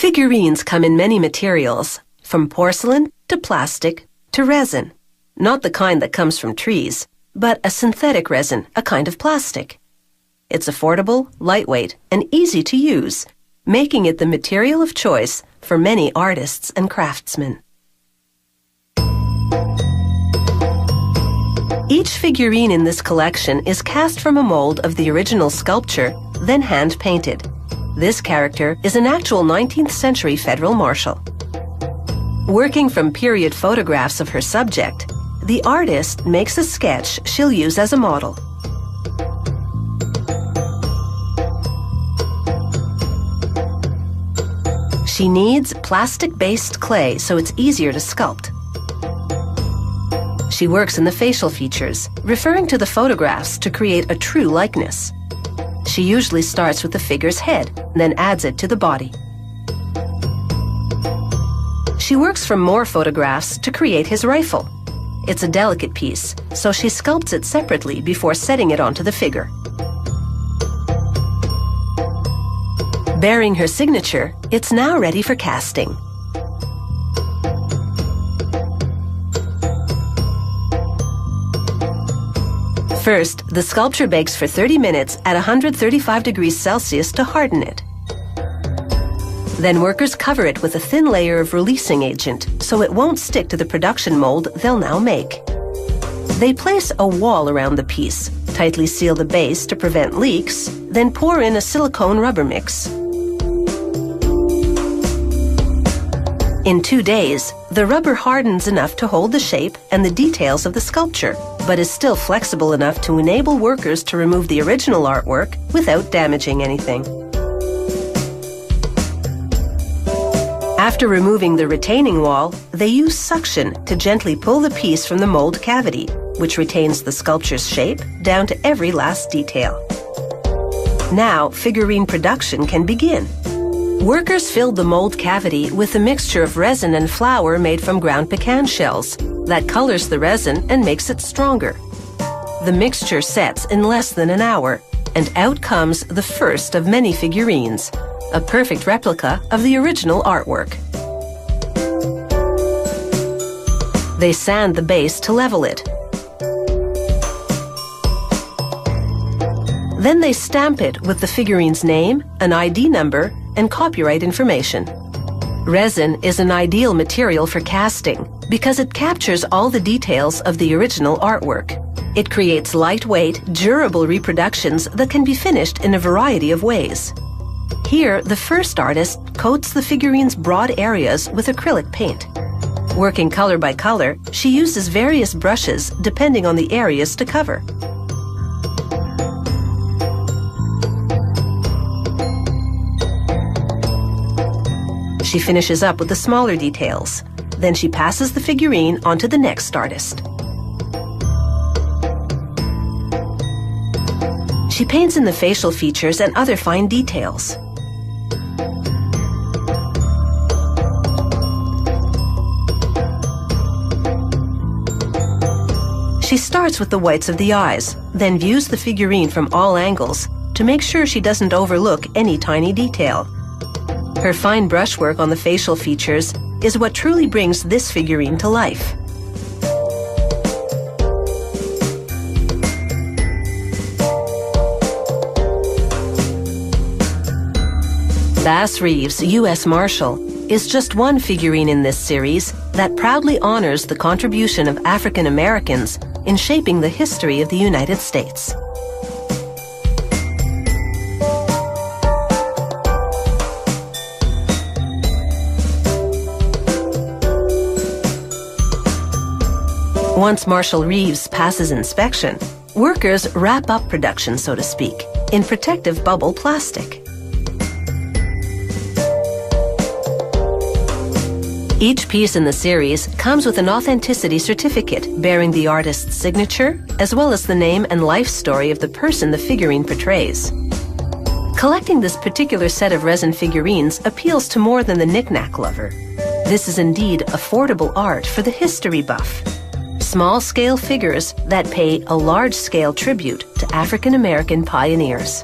Figurines come in many materials, from porcelain to plastic to resin. Not the kind that comes from trees, but a synthetic resin, a kind of plastic. It's affordable, lightweight, and easy to use, making it the material of choice for many artists and craftsmen. Each figurine in this collection is cast from a mold of the original sculpture, then hand-painted. This character is an actual 19th century federal marshal. Working from period photographs of her subject, the artist makes a sketch she'll use as a model. She needs plastic-based clay so it's easier to sculpt. She works in the facial features, referring to the photographs to create a true likeness. She usually starts with the figure's head, then adds it to the body. She works from more photographs to create his rifle. It's a delicate piece, so she sculpts it separately before setting it onto the figure. Bearing her signature, it's now ready for casting. First, the sculpture bakes for 30 minutes at 135 degrees Celsius to harden it. Then workers cover it with a thin layer of releasing agent so it won't stick to the production mold they'll now make. They place a wall around the piece, tightly seal the base to prevent leaks, then pour in a silicone rubber mix. In 2 days, the rubber hardens enough to hold the shape and the details of the sculpture, but is still flexible enough to enable workers to remove the original artwork without damaging anything. After removing the retaining wall, they use suction to gently pull the piece from the mold cavity, which retains the sculpture's shape down to every last detail. Now, figurine production can begin. Workers filled the mold cavity with a mixture of resin and flour made from ground pecan shells that colors the resin and makes it stronger. The mixture sets in less than an hour, and out comes the first of many figurines, a perfect replica of the original artwork. They sand the base to level it. Then they stamp it with the figurine's name, an ID number, and copyright information. Resin is an ideal material for casting because it captures all the details of the original artwork. It creates lightweight, durable reproductions that can be finished in a variety of ways. Here, the first artist coats the figurine's broad areas with acrylic paint. Working color by color, she uses various brushes depending on the areas to cover. She finishes up with the smaller details. Then she passes the figurine onto the next artist. She paints in the facial features and other fine details. She starts with the whites of the eyes, then views the figurine from all angles to make sure she doesn't overlook any tiny detail. Her fine brushwork on the facial features is what truly brings this figurine to life. Bass Reeves, U.S. Marshal, is just one figurine in this series that proudly honors the contribution of African Americans in shaping the history of the United States. Once Marshal Reeves passes inspection, workers wrap up production, so to speak, in protective bubble plastic. Each piece in the series comes with an authenticity certificate bearing the artist's signature, as well as the name and life story of the person the figurine portrays. Collecting this particular set of resin figurines appeals to more than the knick-knack lover. This is indeed affordable art for the history buff. Small-scale figures that pay a large-scale tribute to African American pioneers.